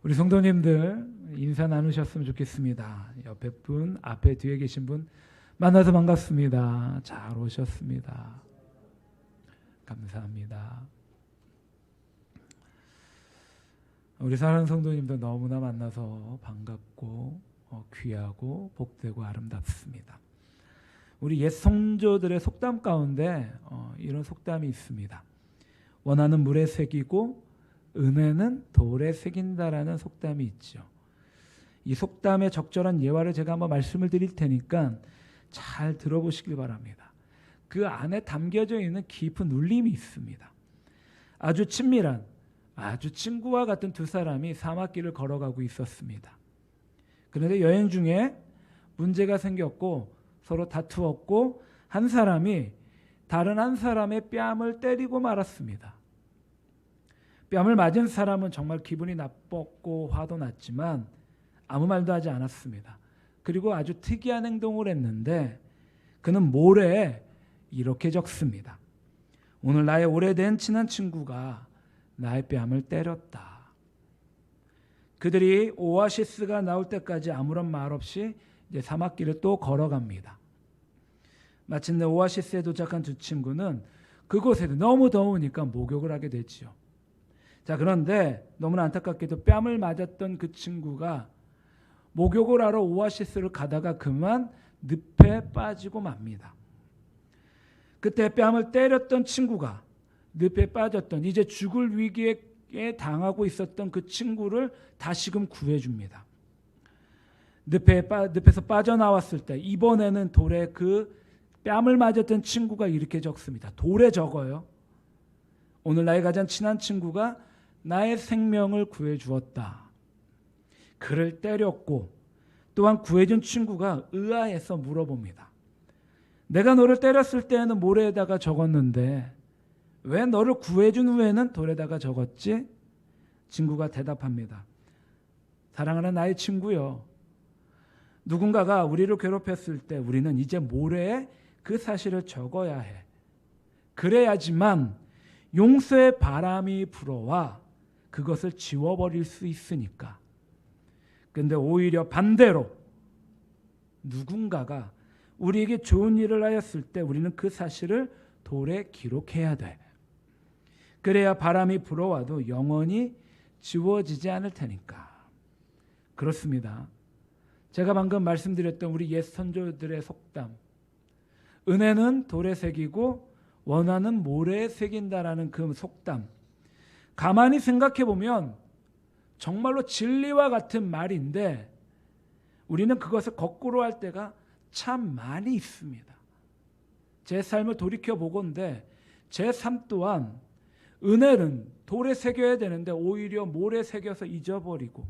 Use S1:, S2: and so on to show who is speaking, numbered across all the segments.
S1: 우리 성도님들 인사 나누셨으면 좋겠습니다. 옆에 분, 앞에 뒤에 계신 분 만나서 반갑습니다. 잘 오셨습니다. 감사합니다. 우리 사랑하는 성도님들 너무나 만나서 반갑고 귀하고 복되고 아름답습니다. 우리 옛 성도들의 속담 가운데 이런 속담이 있습니다. 원하는 물에 새기고 은혜는 돌에 새긴다라는 속담이 있죠. 이 속담의 적절한 예화를 제가 한번 말씀을 드릴 테니까 잘 들어보시길 바랍니다. 그 안에 담겨져 있는 깊은 울림이 있습니다. 아주 친밀한, 아주 친구와 같은 두 사람이 사막길을 걸어가고 있었습니다. 그런데 여행 중에 문제가 생겼고 서로 다투었고 한 사람이 다른 한 사람의 뺨을 때리고 말았습니다. 뺨을 맞은 사람은 정말 기분이 나빴고 화도 났지만 아무 말도 하지 않았습니다. 그리고 아주 특이한 행동을 했는데 그는 모래에 이렇게 적습니다. 오늘 나의 오래된 친한 친구가 나의 뺨을 때렸다. 그들이 오아시스가 나올 때까지 아무런 말 없이 이제 사막길을 또 걸어갑니다. 마침내 오아시스에 도착한 두 친구는 그곳에 너무 더우니까 목욕을 하게 되지요. 자, 그런데 너무나 안타깝게도 뺨을 맞았던 그 친구가 목욕을 하러 오아시스를 가다가 그만 늪에 빠지고 맙니다. 그때 뺨을 때렸던 친구가 늪에 빠졌던 이제 죽을 위기에 당하고 있었던 그 친구를 다시금 구해줍니다. 늪에서 빠져나왔을 때 이번에는 돌에 그 뺨을 맞았던 친구가 이렇게 적습니다. 돌에 적어요. 오늘 나의 가장 친한 친구가 나의 생명을 구해주었다. 그를 때렸고 또한 구해준 친구가 의아해서 물어봅니다. 내가 너를 때렸을 때에는 모래에다가 적었는데 왜 너를 구해준 후에는 돌에다가 적었지? 친구가 대답합니다. 사랑하는 나의 친구요. 누군가가 우리를 괴롭혔을 때 우리는 이제 모래에 그 사실을 적어야 해. 그래야지만 용서의 바람이 불어와 그것을 지워버릴 수 있으니까. 근데 오히려 반대로 누군가가 우리에게 좋은 일을 하였을 때 우리는 그 사실을 돌에 기록해야 돼. 그래야 바람이 불어와도 영원히 지워지지 않을 테니까. 그렇습니다. 제가 방금 말씀드렸던 우리 옛 선조들의 속담. 은혜는 돌에 새기고 원하는 모래에 새긴다라는 그 속담. 가만히 생각해 보면 정말로 진리와 같은 말인데 우리는 그것을 거꾸로 할 때가 참 많이 있습니다. 제 삶을 돌이켜 보건대 제 삶 또한 은혜는 돌에 새겨야 되는데 오히려 모래에 새겨서 잊어버리고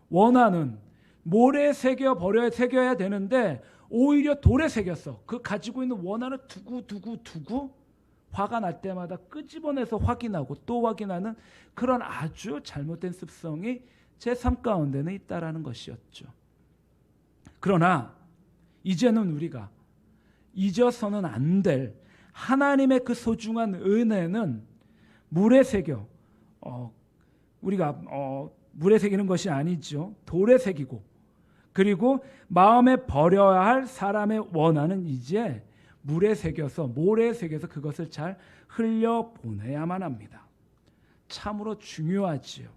S1: 원하는 모래에 새겨야 되는데 오히려 돌에 새겼어. 그 가지고 있는 원한을 두고 화가 날 때마다 끄집어내서 확인하고 또 확인하는 그런 아주 잘못된 습성이 제 삶 가운데는 있다라는 것이었죠. 그러나 이제는 우리가 잊어서는 안 될 하나님의 그 소중한 은혜는 물에 새겨 우리가 물에 새기는 것이 아니죠. 돌에 새기고 그리고 마음에 버려야 할 사람의 원한은 이제 물에 새겨서 모래에 새겨서 그것을 잘 흘려보내야만 합니다. 참으로 중요하지요.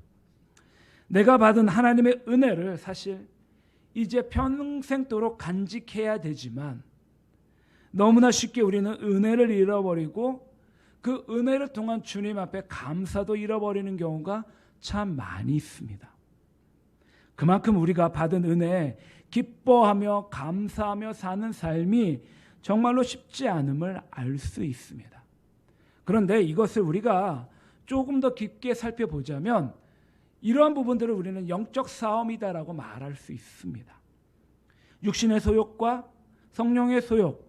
S1: 내가 받은 하나님의 은혜를 사실 이제 평생도록 간직해야 되지만 너무나 쉽게 우리는 은혜를 잃어버리고 그 은혜를 통한 주님 앞에 감사도 잃어버리는 경우가 참 많이 있습니다. 그만큼 우리가 받은 은혜에 기뻐하며 감사하며 사는 삶이 정말로 쉽지 않음을 알 수 있습니다. 그런데 이것을 우리가 조금 더 깊게 살펴보자면 이러한 부분들을 우리는 영적 싸움이다라고 말할 수 있습니다. 육신의 소욕과 성령의 소욕.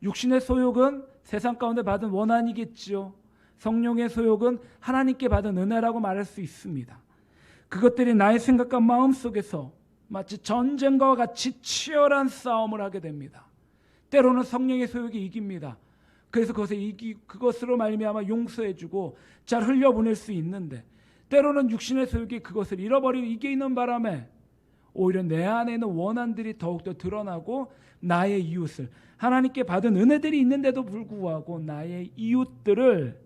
S1: 육신의 소욕은 세상 가운데 받은 원한이겠지요. 성령의 소욕은 하나님께 받은 은혜라고 말할 수 있습니다. 그것들이 나의 생각과 마음 속에서 마치 전쟁과 같이 치열한 싸움을 하게 됩니다. 때로는 성령의 소욕이 이깁니다. 그래서 그것으로 말미암아 용서해주고 잘 흘려보낼 수 있는데 때로는 육신의 소욕이 그것을 잃어버리고 이기는 바람에 오히려 내 안에 있는 원한들이 더욱더 드러나고 나의 이웃을, 하나님께 받은 은혜들이 있는데도 불구하고 나의 이웃들을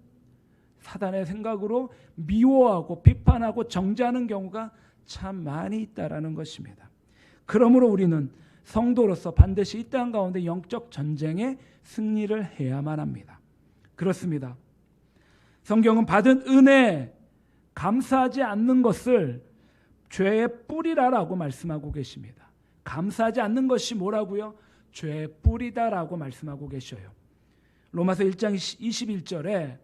S1: 사단의 생각으로 미워하고 비판하고 정죄하는 경우가 참 많이 있다라는 것입니다. 그러므로 우리는 성도로서 반드시 이 땅 가운데 영적 전쟁에 승리를 해야만 합니다. 그렇습니다. 성경은 받은 은혜에 감사하지 않는 것을 죄의 뿌리라라고 말씀하고 계십니다. 감사하지 않는 것이 뭐라고요? 죄의 뿌리다라고 말씀하고 계셔요. 로마서 1장 21절에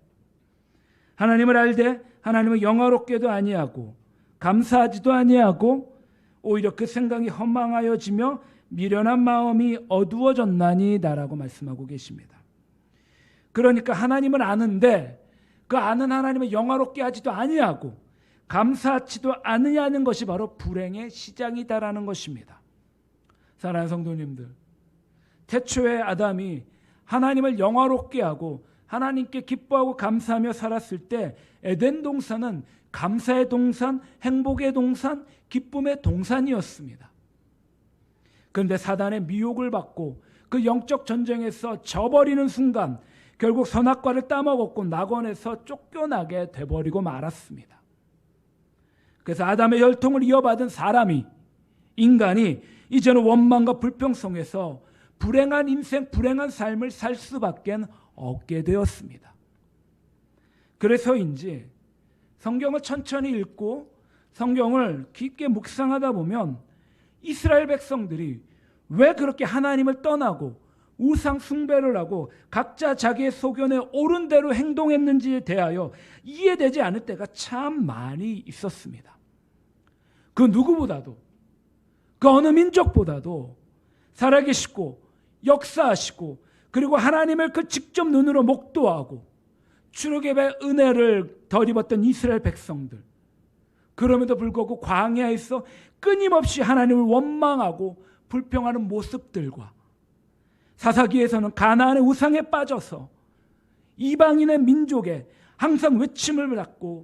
S1: 하나님을 알되 하나님을 영화롭게도 아니하고 감사하지도 아니하고 오히려 그 생각이 허망하여지며 미련한 마음이 어두워졌나니다라고 말씀하고 계십니다. 그러니까 하나님을 아는데 그 아는 하나님을 영화롭게 하지도 아니하고 감사하지도 않으냐는 것이 바로 불행의 시작이다라는 것입니다. 사랑하는 성도님들, 태초에 아담이 하나님을 영화롭게 하고 하나님께 기뻐하고 감사하며 살았을 때 에덴 동산은 감사의 동산, 행복의 동산, 기쁨의 동산이었습니다. 그런데 사단의 미혹을 받고 그 영적 전쟁에서 져버리는 순간 결국 선악과를 따먹었고 낙원에서 쫓겨나게 돼버리고 말았습니다. 그래서 아담의 혈통을 이어받은 사람이, 인간이 이제는 원망과 불평성에서 불행한 인생, 불행한 삶을 살 수밖에 없게 되었습니다. 그래서인지 성경을 천천히 읽고 성경을 깊게 묵상하다 보면 이스라엘 백성들이 왜 그렇게 하나님을 떠나고 우상 숭배를 하고 각자 자기의 소견에 옳은 대로 행동했는지에 대하여 이해되지 않을 때가 참 많이 있었습니다. 그 누구보다도, 그 어느 민족보다도 살아계시고 역사하시고 그리고 하나님을 그 직접 눈으로 목도하고 출애굽의 은혜를 덧입었던 이스라엘 백성들, 그럼에도 불구하고 광야에서 끊임없이 하나님을 원망하고 불평하는 모습들과 사사기에서는 가나안의 우상에 빠져서 이방인의 민족에 항상 외침을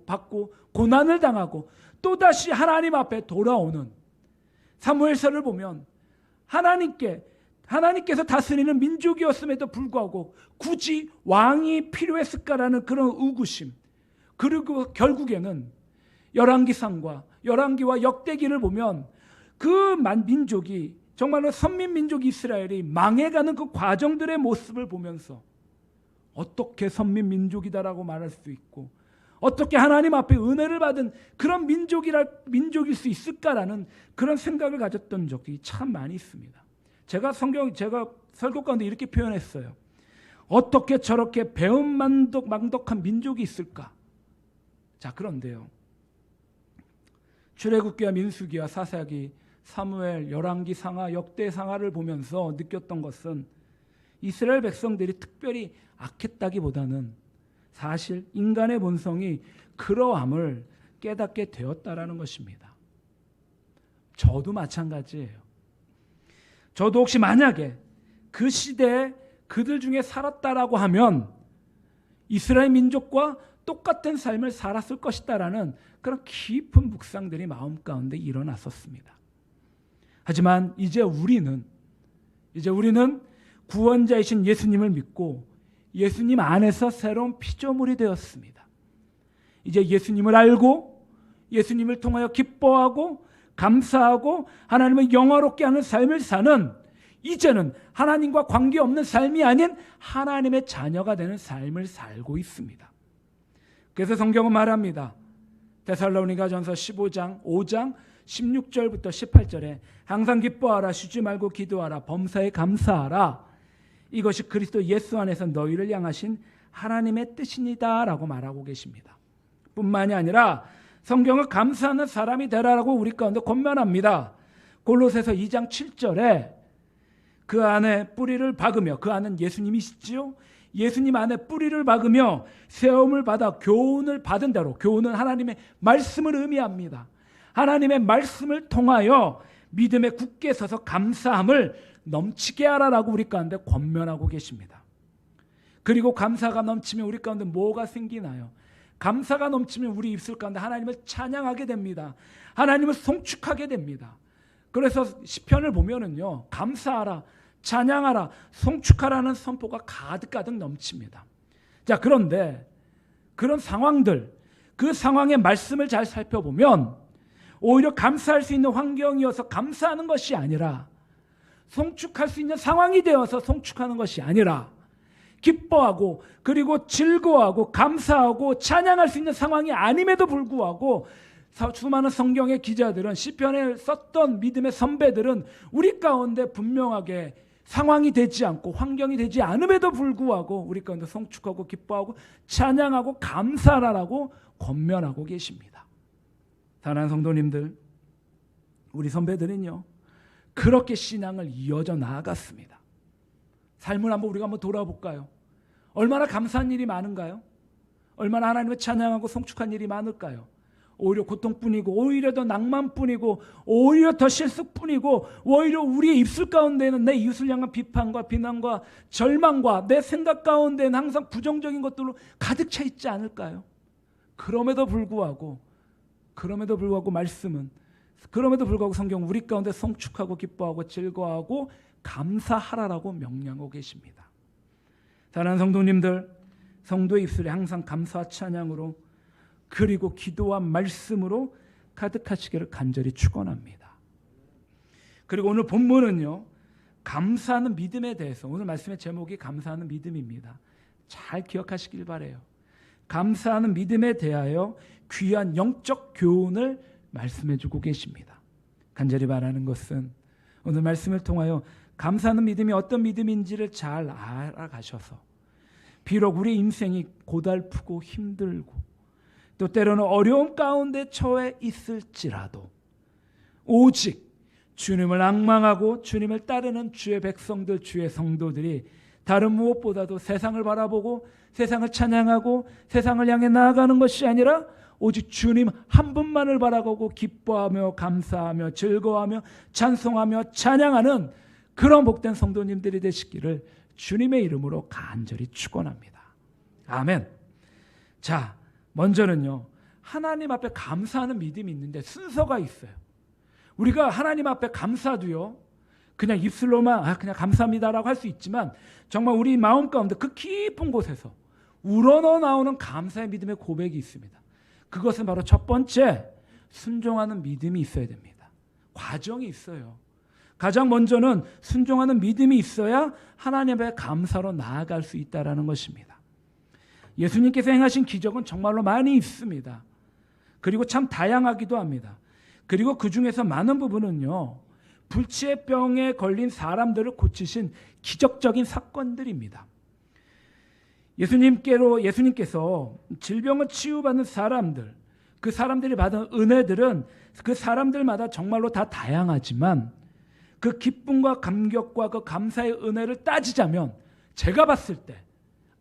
S1: 받고 고난을 당하고 또다시 하나님 앞에 돌아오는 사무엘서를 보면 하나님께서 다스리는 민족이었음에도 불구하고 굳이 왕이 필요했을까라는 그런 의구심, 그리고 결국에는 열왕기와 역대기를 보면 그 민족이 정말로 선민민족 이스라엘이 망해가는 그 과정들의 모습을 보면서 어떻게 선민민족이다라고 말할 수 있고 어떻게 하나님 앞에 은혜를 받은 그런 민족일 수 있을까라는 그런 생각을 가졌던 적이 참 많이 있습니다. 제가 설교 가운데 이렇게 표현했어요. 어떻게 저렇게 배은망덕한 민족이 있을까? 자, 그런데요, 출애굽기와 민수기와 사사기, 사무엘, 열왕기 상하, 역대 상하를 보면서 느꼈던 것은 이스라엘 백성들이 특별히 악했다기보다는 사실 인간의 본성이 그러함을 깨닫게 되었다라는 것입니다. 저도 마찬가지예요. 저도 혹시 만약에 그 시대에 그들 중에 살았다라고 하면 이스라엘 민족과 똑같은 삶을 살았을 것이다라는 그런 깊은 묵상들이 마음 가운데 일어났었습니다. 하지만 이제 우리는 구원자이신 예수님을 믿고 예수님 안에서 새로운 피조물이 되었습니다. 이제 예수님을 알고 예수님을 통하여 기뻐하고 감사하고 하나님을 영화롭게 하는 삶을 사는, 이제는 하나님과 관계없는 삶이 아닌 하나님의 자녀가 되는 삶을 살고 있습니다. 그래서 성경은 말합니다. 데살로니가전서 5장 16절부터 18절에 항상 기뻐하라, 쉬지 말고 기도하라, 범사에 감사하라, 이것이 그리스도 예수 안에서 너희를 향하신 하나님의 뜻이니다 라고 말하고 계십니다. 뿐만이 아니라 성경을 감사하는 사람이 되라라고 우리 가운데 권면합니다. 골로새서 2장 7절에 그 안에 뿌리를 박으며, 그 안은 예수님이시지요, 예수님 안에 뿌리를 박으며 세움을 받아 교훈을 받은 대로, 교훈은 하나님의 말씀을 의미합니다. 하나님의 말씀을 통하여 믿음에 굳게 서서 감사함을 넘치게 하라라고 우리 가운데 권면하고 계십니다. 그리고 감사가 넘치면 우리 가운데 뭐가 생기나요? 감사가 넘치면 우리 입술 가운데 하나님을 찬양하게 됩니다. 하나님을 송축하게 됩니다. 그래서 시편을 보면은요, 감사하라, 찬양하라, 송축하라는 선포가 가득가득 넘칩니다. 자, 그런데 그런 상황들, 그 상황의 말씀을 잘 살펴보면 오히려 감사할 수 있는 환경이어서 감사하는 것이 아니라, 송축할 수 있는 상황이 되어서 송축하는 것이 아니라, 기뻐하고 그리고 즐거워하고 감사하고 찬양할 수 있는 상황이 아님에도 불구하고 수많은 성경의 기자들은, 시편에 썼던 믿음의 선배들은 우리 가운데 분명하게 상황이 되지 않고 환경이 되지 않음에도 불구하고 우리 가운데 송축하고 기뻐하고 찬양하고 감사하라고 권면하고 계십니다. 사랑하는 성도님들, 우리 선배들은요, 그렇게 신앙을 이어져 나아갔습니다. 삶을 우리가 한번 돌아볼까요? 얼마나 감사한 일이 많은가요? 얼마나 하나님을 찬양하고 송축한 일이 많을까요? 오히려 고통뿐이고, 오히려 더 낭만뿐이고, 오히려 더 실수뿐이고, 오히려 우리의 입술 가운데는 내 이웃을 향한 비판과 비난과 절망과 내 생각 가운데는 항상 부정적인 것들로 가득 차 있지 않을까요? 그럼에도 불구하고 말씀은, 그럼에도 불구하고 성경 우리 가운데 송축하고 기뻐하고 즐거워하고 감사하라라고 명령하고 계십니다. 사랑하는 성도님들, 성도의 입술에 항상 감사와 찬양으로 그리고 기도와 말씀으로 가득하시기를 간절히 축원합니다. 그리고 오늘 본문은요, 감사하는 믿음에 대해서, 오늘 말씀의 제목이 감사하는 믿음입니다. 잘 기억하시길 바라요. 감사하는 믿음에 대하여 귀한 영적 교훈을 말씀해주고 계십니다. 간절히 바라는 것은 오늘 말씀을 통하여 감사하는 믿음이 어떤 믿음인지를 잘 알아가셔서, 비록 우리 인생이 고달프고 힘들고 또 때로는 어려움 가운데 처해 있을지라도 오직 주님을 앙망하고 주님을 따르는 주의 백성들, 주의 성도들이 다른 무엇보다도 세상을 바라보고 세상을 찬양하고 세상을 향해 나아가는 것이 아니라 오직 주님 한 분만을 바라보고 기뻐하며 감사하며 즐거워하며 찬송하며 찬양하는 그런 복된 성도님들이 되시기를 주님의 이름으로 간절히 축원합니다. 아멘. 자, 먼저는요, 하나님 앞에 감사하는 믿음이 있는데 순서가 있어요. 우리가 하나님 앞에 감사도요, 그냥 입술로만 그냥 감사합니다라고 할 수 있지만 정말 우리 마음 가운데 그 깊은 곳에서 우러러 나오는 감사의 믿음의 고백이 있습니다. 그것은 바로 첫 번째, 순종하는 믿음이 있어야 됩니다. 과정이 있어요. 가장 먼저는 순종하는 믿음이 있어야 하나님의 감사로 나아갈 수 있다는 것입니다. 예수님께서 행하신 기적은 정말로 많이 있습니다. 그리고 참 다양하기도 합니다. 그리고 그 중에서 많은 부분은요, 불치의 병에 걸린 사람들을 고치신 기적적인 사건들입니다. 예수님께서 질병을 치유받는 사람들, 그 사람들이 받은 은혜들은 그 사람들마다 정말로 다 다양하지만 그 기쁨과 감격과 그 감사의 은혜를 따지자면 제가 봤을 때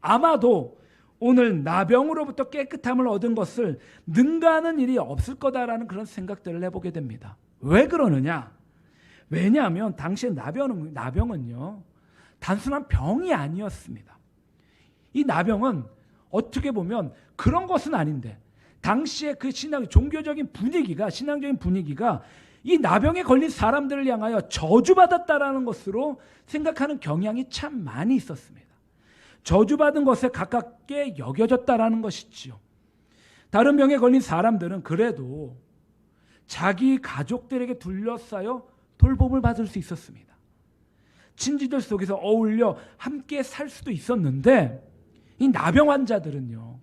S1: 아마도 오늘 나병으로부터 깨끗함을 얻은 것을 능가하는 일이 없을 거다라는 그런 생각들을 해보게 됩니다. 왜 그러느냐? 왜냐하면 당시에 나병은요, 단순한 병이 아니었습니다. 이 나병은 어떻게 보면 그런 것은 아닌데 당시에 그 종교적인 분위기가, 신앙적인 분위기가 이 나병에 걸린 사람들을 향하여 저주받았다라는 것으로 생각하는 경향이 참 많이 있었습니다. 저주받은 것에 가깝게 여겨졌다라는 것이지요. 다른 병에 걸린 사람들은 그래도 자기 가족들에게 둘러싸여 돌봄을 받을 수 있었습니다. 친지들 속에서 어울려 함께 살 수도 있었는데 이 나병 환자들은요,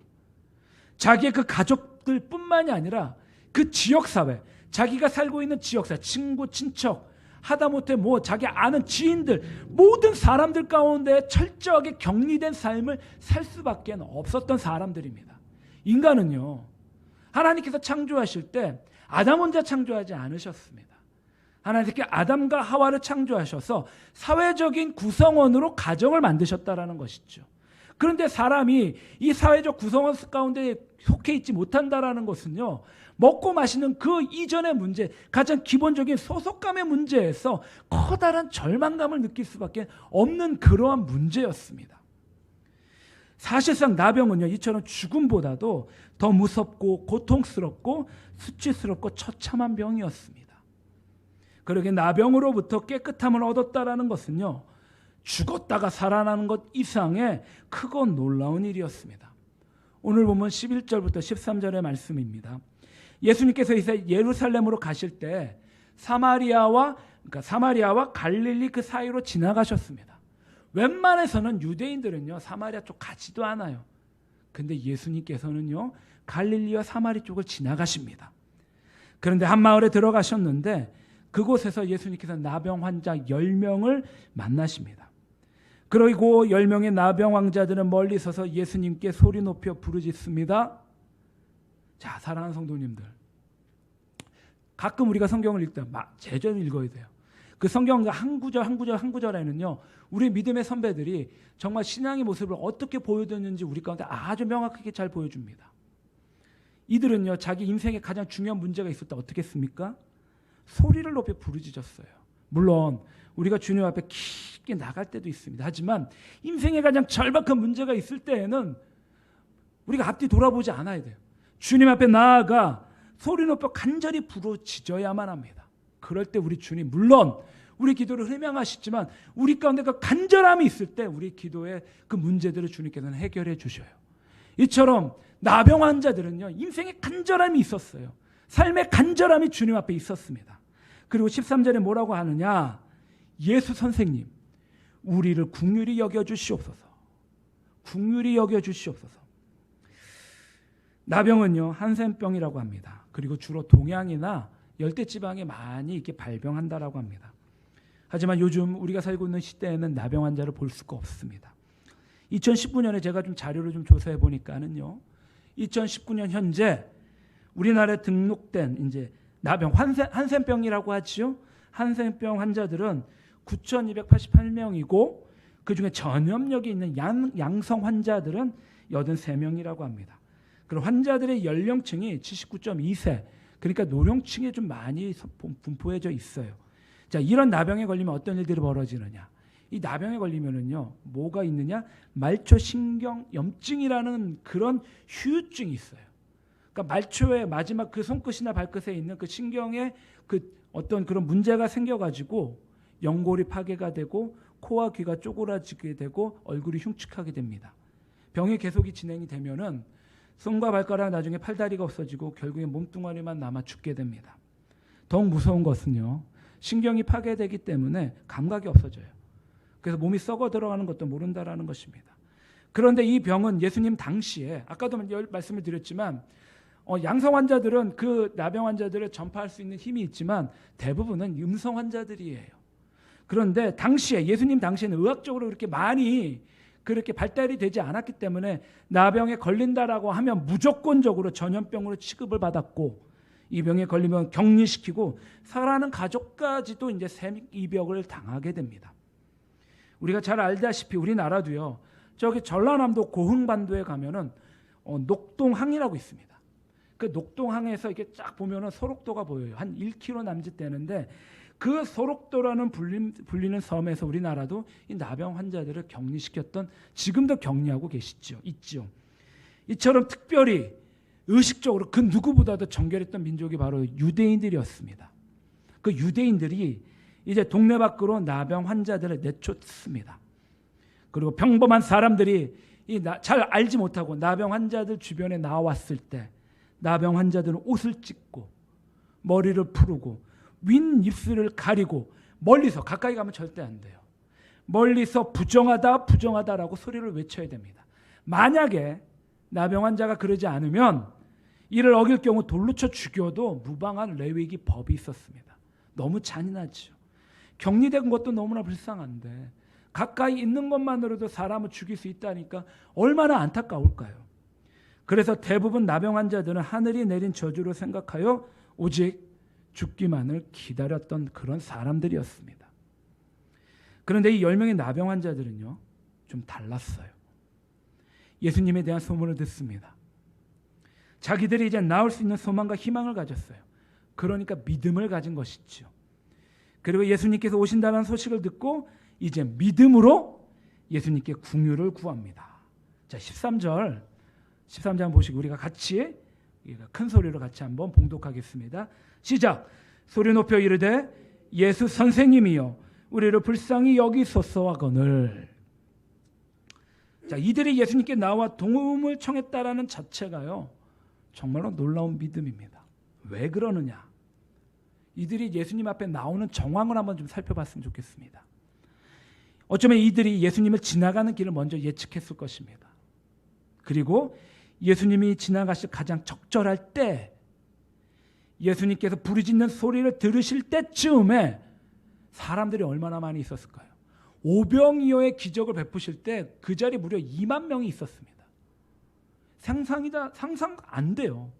S1: 자기의 그 가족들뿐만이 아니라 그 지역사회, 자기가 살고 있는 지역사회, 친구, 친척, 하다못해 자기 아는 지인들, 모든 사람들 가운데 철저하게 격리된 삶을 살 수밖에 없었던 사람들입니다. 인간은요, 하나님께서 창조하실 때 아담 혼자 창조하지 않으셨습니다. 하나님께 아담과 하와를 창조하셔서 사회적인 구성원으로 가정을 만드셨다라는 것이죠. 그런데 사람이 이 사회적 구성원 가운데 속해 있지 못한다라는 것은요, 먹고 마시는 그 이전의 문제, 가장 기본적인 소속감의 문제에서 커다란 절망감을 느낄 수밖에 없는 그러한 문제였습니다. 사실상 나병은요, 이처럼 죽음보다도 더 무섭고 고통스럽고 수치스럽고 처참한 병이었습니다. 그러게 나병으로부터 깨끗함을 얻었다라는 것은요, 죽었다가 살아나는 것 이상의 크고 놀라운 일이었습니다. 오늘 보면 11절부터 13절의 말씀입니다. 예수님께서 이제 예루살렘으로 가실 때 사마리아와 갈릴리 그 사이로 지나가셨습니다. 웬만해서는 유대인들은요, 사마리아 쪽 가지도 않아요. 근데 예수님께서는요, 갈릴리와 사마리 쪽을 지나가십니다. 그런데 한 마을에 들어가셨는데 그곳에서 예수님께서 나병 환자 10명을 만나십니다. 그리고 10명의 나병 환자들은 멀리 서서 예수님께 소리 높여 부르짖습니다. 자, 사랑하는 성도님들, 가끔 우리가 성경을 읽다 제대로 읽어야 돼요. 그 성경 한 구절에는요, 우리 믿음의 선배들이 정말 신앙의 모습을 어떻게 보여줬는지 우리 가운데 아주 명확하게 잘 보여줍니다. 이들은요, 자기 인생에 가장 중요한 문제가 있을 때 어떻게 했습니까? 소리를 높여 부르짖었어요. 물론 우리가 주님 앞에 깊게 나갈 때도 있습니다. 하지만 인생에 가장 절박한 문제가 있을 때에는 우리가 앞뒤 돌아보지 않아야 돼요. 주님 앞에 나아가 소리 높여 간절히 부르짖어야만 합니다. 그럴 때 우리 주님, 물론 우리 기도를 흠양하시지만 우리 가운데 그 간절함이 있을 때 우리 기도의 그 문제들을 주님께서는 해결해 주셔요. 이처럼 나병 환자들은요, 인생에 간절함이 있었어요. 삶의 간절함이 주님 앞에 있었습니다. 그리고 13절에 뭐라고 하느냐? 예수 선생님, 우리를 긍휼히 여겨주시옵소서. 긍휼히 여겨주시옵소서. 나병은요, 한센병이라고 합니다. 그리고 주로 동양이나 열대지방에 많이 이렇게 발병한다라고 합니다. 하지만 요즘 우리가 살고 있는 시대에는 나병 환자를 볼 수가 없습니다. 2019년에 제가 좀 자료를 좀 조사해 보니까는요, 2019년 현재 우리나라에 등록된 이제 나병 한센병이라고 하지요. 한센병 환자들은 9,288명이고 그 중에 전염력이 있는 양성 환자들은 83명이라고 합니다. 그리고 환자들의 연령층이 79.2세, 그러니까 노령층에 좀 많이 분포해져 있어요. 자, 이런 나병에 걸리면 어떤 일들이 벌어지느냐? 이 나병에 걸리면은요, 뭐가 있느냐? 말초신경염증이라는 그런 후유증이 있어요. 그러니까 말초의 마지막 그 손끝이나 발끝에 있는 그 신경에 그 어떤 그런 문제가 생겨가지고 연골이 파괴가 되고 코와 귀가 쪼그라지게 되고 얼굴이 흉측하게 됩니다. 병이 계속이 진행이 되면은 손과 발가락, 나중에 팔다리가 없어지고 결국에 몸뚱아리만 남아 죽게 됩니다. 더욱 무서운 것은요, 신경이 파괴되기 때문에 감각이 없어져요. 그래서 몸이 썩어 들어가는 것도 모른다라는 것입니다. 그런데 이 병은 예수님 당시에, 아까도 말씀을 드렸지만 양성 환자들은 그 나병 환자들을 전파할 수 있는 힘이 있지만 대부분은 음성 환자들이에요. 그런데 당시에, 예수님 당시에는 의학적으로 그렇게 많이 그렇게 발달이 되지 않았기 때문에 나병에 걸린다라고 하면 무조건적으로 전염병으로 취급을 받았고, 이 병에 걸리면 격리시키고 사랑하는 가족까지도 이제 생이벽을 당하게 됩니다. 우리가 잘 알다시피 우리나라도요, 저기 전라남도 고흥반도에 가면은 녹동항이라고 있습니다. 그 녹동항에서 이렇게 쫙 보면은 소록도가 보여요. 한 1km 남짓 되는데 그 소록도라는 불리는 섬에서 우리나라도 이 나병 환자들을 격리시켰던, 지금도 격리하고 있죠. 이처럼 특별히 의식적으로 그 누구보다도 정결했던 민족이 바로 유대인들이었습니다. 그 유대인들이 이제 동네 밖으로 나병 환자들을 내쫓습니다. 그리고 평범한 사람들이 잘 알지 못하고 나병 환자들 주변에 나왔을 때 나병 환자들은 옷을 찢고 머리를 풀고 윗 입술을 가리고 멀리서, 가까이 가면 절대 안 돼요. 멀리서 부정하다라고 소리를 외쳐야 됩니다. 만약에 나병 환자가 그러지 않으면 이를 어길 경우 돌로 쳐 죽여도 무방한 레위기 법이 있었습니다. 너무 잔인하죠. 격리된 것도 너무나 불쌍한데 가까이 있는 것만으로도 사람을 죽일 수 있다니까 얼마나 안타까울까요? 그래서 대부분 나병 환자들은 하늘이 내린 저주로 생각하여 오직 죽기만을 기다렸던 그런 사람들이었습니다. 그런데 이 10명의 나병 환자들은요, 좀 달랐어요. 예수님에 대한 소문을 듣습니다. 자기들이 이제 나올 수 있는 소망과 희망을 가졌어요. 그러니까 믿음을 가진 것이죠. 그리고 예수님께서 오신다는 소식을 듣고 이제 믿음으로 예수님께 긍휼을 구합니다. 자, 13절 보시고 우리가 같이 큰 소리로 같이 한번 봉독하겠습니다. 시작. 소리 높여 이르되 예수 선생님이여 우리를 불쌍히 여기소서하거늘. 자, 이들이 예수님께 나와 도움을 청했다라는 자체가요 정말로 놀라운 믿음입니다. 왜 그러느냐? 이들이 예수님 앞에 나오는 정황을 한번 좀 살펴봤으면 좋겠습니다. 어쩌면 이들이 예수님을 지나가는 길을 먼저 예측했을 것입니다. 그리고 예수님이 지나가실 가장 적절할 때 예수님께서 부르짖는 소리를 들으실 때쯤에 사람들이 얼마나 많이 있었을까요? 오병이어의 기적을 베푸실 때 그 자리에 무려 2만 명이 있었습니다. 상상 안 돼요.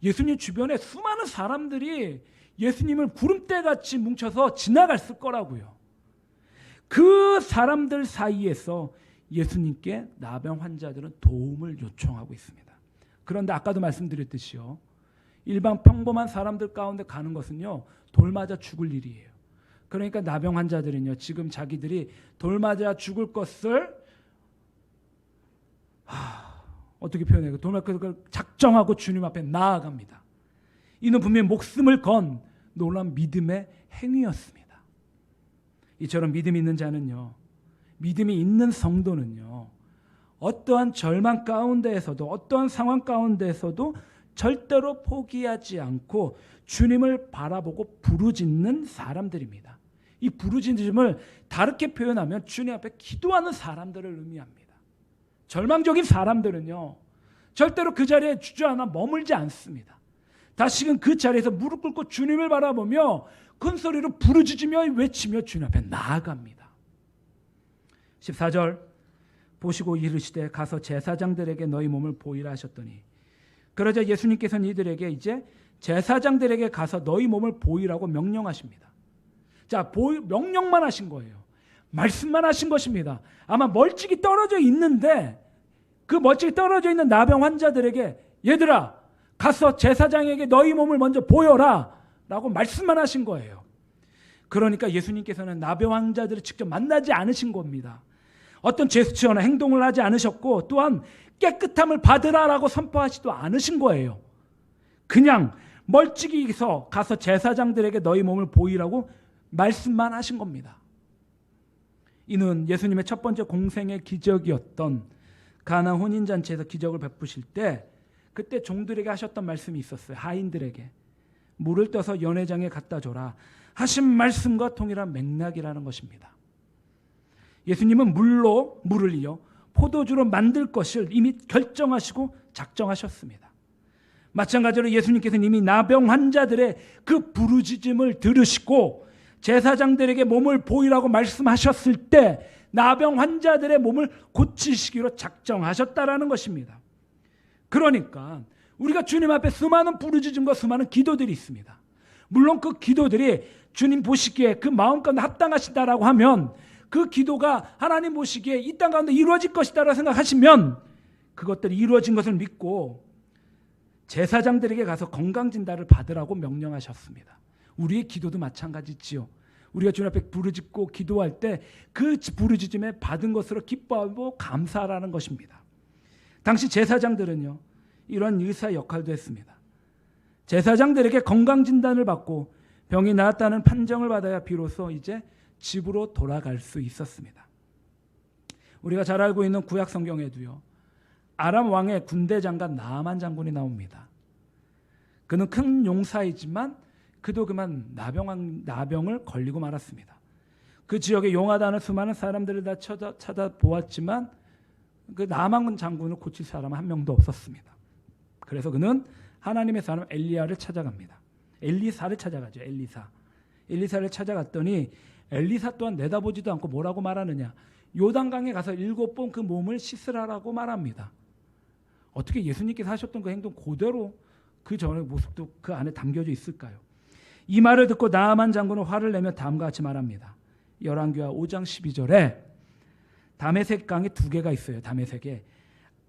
S1: 예수님 주변에 수많은 사람들이 예수님을 구름대같이 뭉쳐서 지나갔을 거라고요. 그 사람들 사이에서 예수님께 나병 환자들은 도움을 요청하고 있습니다. 그런데 아까도 말씀드렸듯이요, 일반 평범한 사람들 가운데 가는 것은요 돌 맞아 죽을 일이에요. 그러니까 나병 환자들은요 지금 자기들이 돌 맞아 죽을 것을 어떻게 표현해요? 돌 맞아 작정하고 주님 앞에 나아갑니다. 이는 분명히 목숨을 건 놀라운 믿음의 행위였습니다. 이처럼 믿음이 있는 자는요, 믿음이 있는 성도는요, 어떠한 절망 가운데에서도 어떠한 상황 가운데에서도 절대로 포기하지 않고 주님을 바라보고 부르짖는 사람들입니다. 이 부르짖음을 다르게 표현하면 주님 앞에 기도하는 사람들을 의미합니다. 절망적인 사람들은요 절대로 그 자리에 주저앉아 머물지 않습니다. 다시금 그 자리에서 무릎 꿇고 주님을 바라보며 큰 소리로 부르짖으며 외치며 주님 앞에 나아갑니다. 14절 보시고 이르시되 가서 제사장들에게 너희 몸을 보이라 하셨더니, 그러자 예수님께서는 이들에게 이제 제사장들에게 가서 너희 몸을 보이라고 명령하십니다. 자, 명령만 하신 거예요. 말씀만 하신 것입니다. 아마 멀찍이 떨어져 있는데 그 멀찍이 떨어져 있는 나병 환자들에게 얘들아 가서 제사장에게 너희 몸을 먼저 보여라 라고 말씀만 하신 거예요. 그러니까 예수님께서는 나병 환자들을 직접 만나지 않으신 겁니다. 어떤 제스처나 행동을 하지 않으셨고 또한 깨끗함을 받으라라고 선포하지도 않으신 거예요. 그냥 멀찍이서 가서 제사장들에게 너희 몸을 보이라고 말씀만 하신 겁니다. 이는 예수님의 첫 번째 공생의 기적이었던 가나 혼인잔치에서 기적을 베푸실 때 그때 종들에게 하셨던 말씀이 있었어요. 하인들에게 물을 떠서 연회장에 갖다 줘라 하신 말씀과 동일한 맥락이라는 것입니다. 예수님은 물을 이어 포도주로 만들 것을 이미 결정하시고 작정하셨습니다. 마찬가지로 예수님께서는 이미 나병 환자들의 그 부르짖음을 들으시고 제사장들에게 몸을 보이라고 말씀하셨을 때 나병 환자들의 몸을 고치시기로 작정하셨다라는 것입니다. 그러니까 우리가 주님 앞에 수많은 부르짖음과 수많은 기도들이 있습니다. 물론 그 기도들이 주님 보시기에 그 마음 가운데 합당하시다라고 하면 그 기도가 하나님 보시기에 이 땅 가운데 이루어질 것이다라고 생각하시면 그것들이 이루어진 것을 믿고 제사장들에게 가서 건강진단을 받으라고 명령하셨습니다. 우리의 기도도 마찬가지지요. 우리가 주님 앞에 부르짖고 기도할 때 그 부르짖음에 받은 것으로 기뻐하고 감사하라는 것입니다. 당시 제사장들은요 이런 의사 역할도 했습니다. 제사장들에게 건강진단을 받고 병이 나았다는 판정을 받아야 비로소 이제 집으로 돌아갈 수 있었습니다. 우리가 잘 알고 있는 구약 성경에도요 아람 왕의 군대 장관 나아만 장군이 나옵니다. 그는 큰 용사이지만 그도 그만 나병을 걸리고 말았습니다. 그 지역에 용하다는 수많은 사람들을 다 찾아보았지만 그 나아만 장군을 고칠 사람은 한 명도 없었습니다. 그래서 그는 하나님의 사람 엘리야를 찾아갑니다. 엘리사를 찾아가죠. 엘리사를 찾아갔더니 엘리사 또한 내다보지도 않고 뭐라고 말하느냐, 요단강에 가서 7번 그 몸을 씻으라라고 말합니다. 어떻게 예수님께서 하셨던 그 행동 그대로 그 전의 모습도 그 안에 담겨져 있을까요? 이 말을 듣고 나아만 장군은 화를 내며 다음과 같이 말합니다. 열왕기하 5장 12절에 다메섹 강이 2개가 있어요. 다메섹에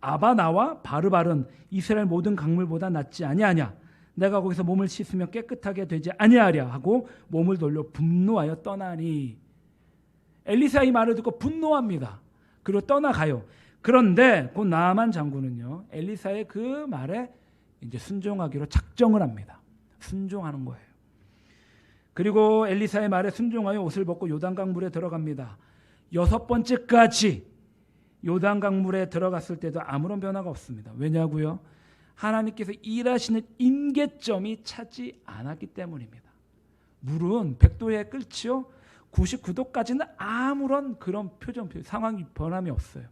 S1: 아바나와 바르발은 이스라엘 모든 강물보다 낫지 아니하냐. 내가 거기서 몸을 씻으면 깨끗하게 되지 아니하랴 하고 몸을 돌려 분노하여 떠나니. 엘리사 이 말을 듣고 분노합니다. 그리고 떠나가요. 그런데 그 나아만 장군은요, 엘리사의 그 말에 이제 순종하기로 작정을 합니다. 순종하는 거예요. 그리고 엘리사의 말에 순종하여 옷을 벗고 요단강 물에 들어갑니다. 6번째까지 요단강 물에 들어갔을 때도 아무런 변화가 없습니다. 왜냐고요? 하나님께서 일하시는 임계점이 차지 않았기 때문입니다. 물은 100도에 끓지요. 99도까지는 아무런 그런 상황이 변함이 없어요.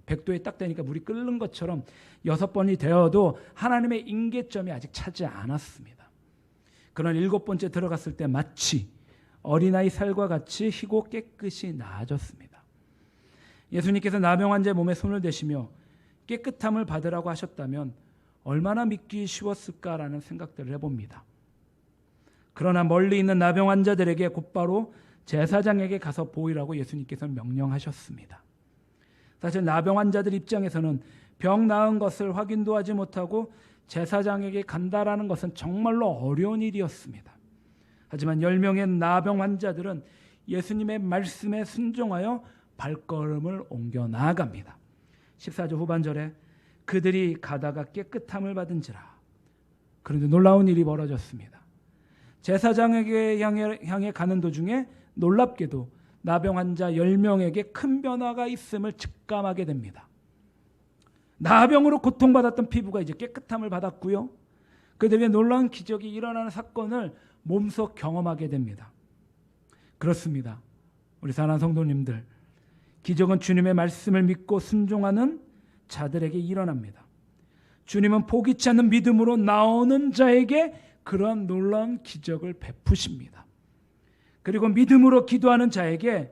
S1: 100도에 딱 되니까 물이 끓는 것처럼 6번이 되어도 하나님의 임계점이 아직 차지 않았습니다. 그런 7번째 들어갔을 때 마치 어린아이 살과 같이 희고 깨끗이 나아졌습니다. 예수님께서 나병 환자의 몸에 손을 대시며 깨끗함을 받으라고 하셨다면 얼마나 믿기 쉬웠을까라는 생각들을 해봅니다. 그러나 멀리 있는 나병 환자들에게 곧바로 제사장에게 가서 보이라고 예수님께서 명령하셨습니다. 사실 나병 환자들 입장에서는 병 나은 것을 확인도 하지 못하고 제사장에게 간다라는 것은 정말로 어려운 일이었습니다. 하지만 10명의 나병 환자들은 예수님의 말씀에 순종하여 발걸음을 옮겨 나아갑니다. 14절 후반절에 그들이 가다가 깨끗함을 받은지라. 그런데 놀라운 일이 벌어졌습니다. 제사장에게 향해 가는 도중에 놀랍게도 나병 환자 10명에게 큰 변화가 있음을 직감하게 됩니다. 나병으로 고통받았던 피부가 이제 깨끗함을 받았고요. 그들에게 놀라운 기적이 일어나는 사건을 몸소 경험하게 됩니다. 그렇습니다. 우리 사랑하는 성도님들, 기적은 주님의 말씀을 믿고 순종하는 자들에게 일어납니다. 주님은 포기치 않는 믿음으로 나오는 자에게 그런 놀라운 기적을 베푸십니다. 그리고 믿음으로 기도하는 자에게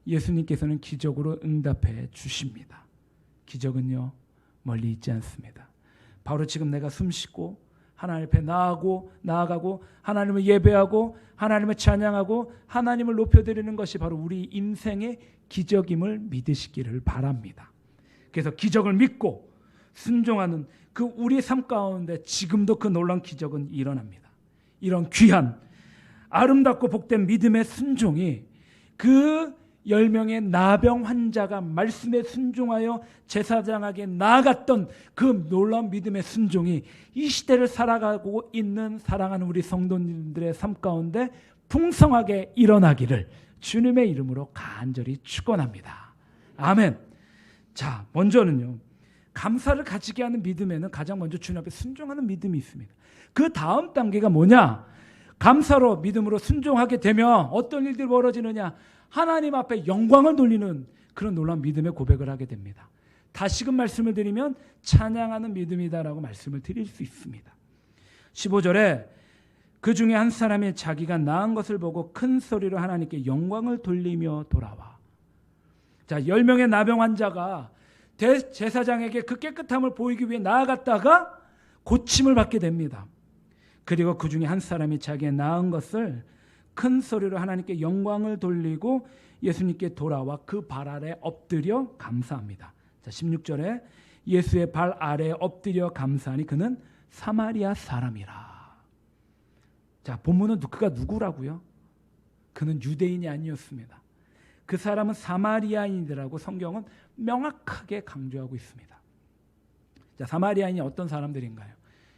S1: 예수님께서는 기적으로 응답해 주십니다. 기적은요, 멀리 있지 않습니다. 바로 지금 내가 숨쉬고 하나님 앞에 나아가고 하나님을 예배하고 하나님을 찬양하고 하나님을 높여드리는 것이 바로 우리 인생의 기적임을 믿으시기를 바랍니다. 그래서 기적을 믿고 순종하는 그 우리 삶 가운데 지금도 그 놀라운 기적은 일어납니다. 이런 귀한 아름답고 복된 믿음의 순종이 그 10명의 나병 환자가 말씀에 순종하여 제사장에게 나아갔던 그 놀라운 믿음의 순종이 이 시대를 살아가고 있는 사랑하는 우리 성도님들의 삶 가운데 풍성하게 일어나기를 주님의 이름으로 간절히 축원합니다. 아멘. 자, 먼저는요, 감사를 가지게 하는 믿음에는 가장 먼저 주님 앞에 순종하는 믿음이 있습니다. 그 다음 단계가 뭐냐? 감사로 믿음으로 순종하게 되면 어떤 일들이 벌어지느냐? 하나님 앞에 영광을 돌리는 그런 놀라운 믿음의 고백을 하게 됩니다. 다시금 말씀을 드리면 찬양하는 믿음이다라고 말씀을 드릴 수 있습니다. 15절에 그 중에 한 사람이 자기가 나은 것을 보고 큰 소리로 하나님께 영광을 돌리며 돌아와. 자, 10명의 나병 환자가 대제사장에게 그 깨끗함을 보이기 위해 나아갔다가 고침을 받게 됩니다. 그리고 그 중에 한 사람이 자기의 나은 것을 큰 소리로 하나님께 영광을 돌리고 예수님께 돌아와 그 발 아래 엎드려 감사합니다. 자, 16절에 예수의 발 아래에 엎드려 감사하니 그는 사마리아 사람이라. 자, 본문은 그가 누구라고요? 그는 유대인이 아니었습니다. 그 사람은 사마리아인이라고 성경은 명확하게 강조하고 있습니다. 자, 사마리아인이 어떤 사람들인가요?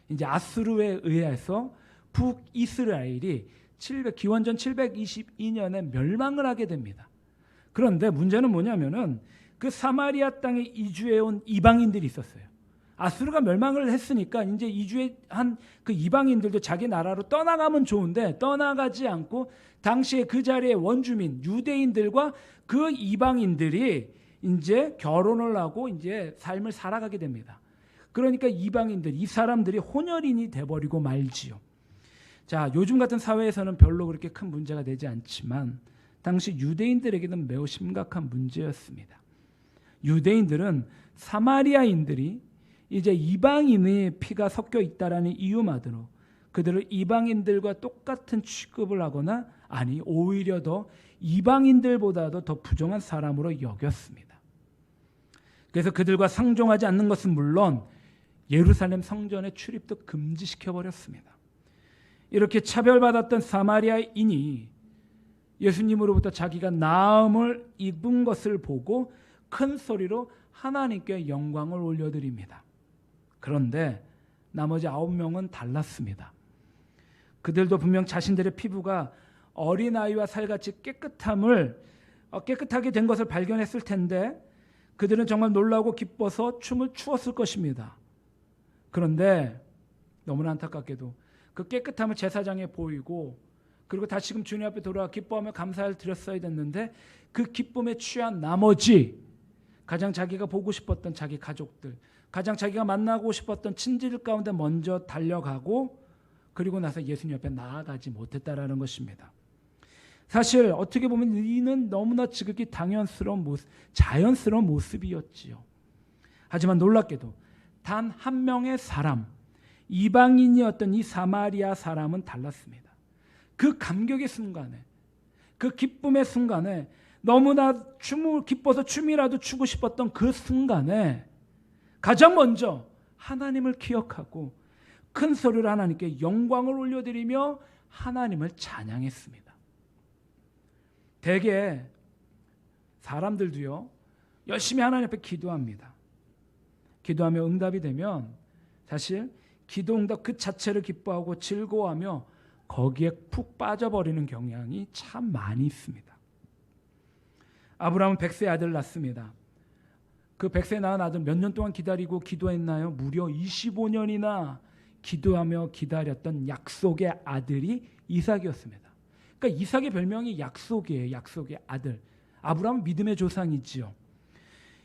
S1: 이제 아수르에 의해서 북이스라엘이 기원전 722년에 멸망을 하게 됩니다. 그런데 문제는 뭐냐면은 그 사마리아 땅에 이주해온 이방인들이 있었어요. 아수르가 멸망을 했으니까 이제 이주한 그 이방인들도 자기 나라로 떠나가면 좋은데 떠나가지 않고 당시에 그 자리의 원주민 유대인들과 그 이방인들이 이제 결혼을 하고 이제 삶을 살아가게 됩니다. 그러니까 이방인들, 이 사람들이 혼혈인이 돼버리고 말지요. 자, 요즘 같은 사회에서는 별로 그렇게 큰 문제가 되지 않지만 당시 유대인들에게는 매우 심각한 문제였습니다. 유대인들은 사마리아인들이 이제 이방인의 피가 섞여 있다라는 이유만으로 그들을 이방인들과 똑같은 취급을 하거나 아니 오히려 더 이방인들보다도 더 부정한 사람으로 여겼습니다. 그래서 그들과 상종하지 않는 것은 물론 예루살렘 성전의 출입도 금지시켜버렸습니다. 이렇게 차별받았던 사마리아인이 예수님으로부터 자기가 나음을 입은 것을 보고 큰 소리로 하나님께 영광을 올려드립니다. 그런데 나머지 9명은 달랐습니다. 그들도 분명 자신들의 피부가 어린아이와 살같이 깨끗하게 된 것을 발견했을 텐데 그들은 정말 놀라고 기뻐서 춤을 추었을 것입니다. 그런데 너무나 안타깝게도 그 깨끗함을 제사장에 보이고 그리고 다시금 주님 앞에 돌아와 기뻐하며 감사를 드렸어야 됐는데 그 기쁨에 취한 나머지 가장 자기가 보고 싶었던 자기 가족들, 가장 자기가 만나고 싶었던 친지들 가운데 먼저 달려가고 그리고 나서 예수님 앞에 나아가지 못했다라는 것입니다. 사실 어떻게 보면 이는 너무나 지극히 당연스러운 모습, 자연스러운 모습이었지요. 하지만 놀랍게도 단 한 명의 사람, 이방인이었던 이 사마리아 사람은 달랐습니다. 그 감격의 순간에, 그 기쁨의 순간에, 너무나 기뻐서 춤이라도 추고 싶었던 그 순간에 가장 먼저 하나님을 기억하고 큰 소리로 하나님께 영광을 올려드리며 하나님을 찬양했습니다. 대개 사람들도요, 열심히 하나님 앞에 기도합니다. 기도하며 응답이 되면 사실 기도 응답 그 자체를 기뻐하고 즐거워하며 거기에 푹 빠져버리는 경향이 참 많이 있습니다. 아브라함은 100세 아들을 낳습니다. 그 100세 낳은 아들 몇 년 동안 기다리고 기도했나요? 무려 25년이나 기도하며 기다렸던 약속의 아들이 이삭이었습니다. 그러니까 이삭의 별명이 약속이에요. 약속의 아들. 아브라함은 믿음의 조상이지요.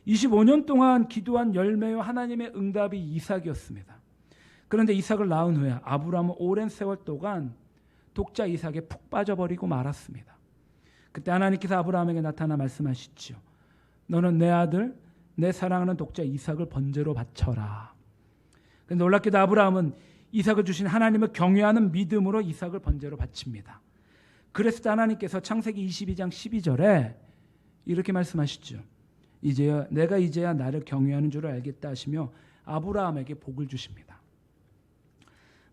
S1: 25년 동안 기도한 열매와 하나님의 응답이 이삭이었습니다. 그런데 이삭을 낳은 후에 아브라함은 오랜 세월 동안 독자 이삭에 푹 빠져버리고 말았습니다. 그때 하나님께서 아브라함에게 나타나 말씀하시죠. 너는 내 아들, 내 사랑하는 독자 이삭을 번제로 바쳐라. 그런데 놀랍게도 아브라함은 이삭을 주신 하나님을 경외하는 믿음으로 이삭을 번제로 바칩니다. 그래서 하나님께서 창세기 22장 12절에 이렇게 말씀하시죠. 내가 이제야 나를 경외하는 줄을 알겠다 하시며 아브라함에게 복을 주십니다.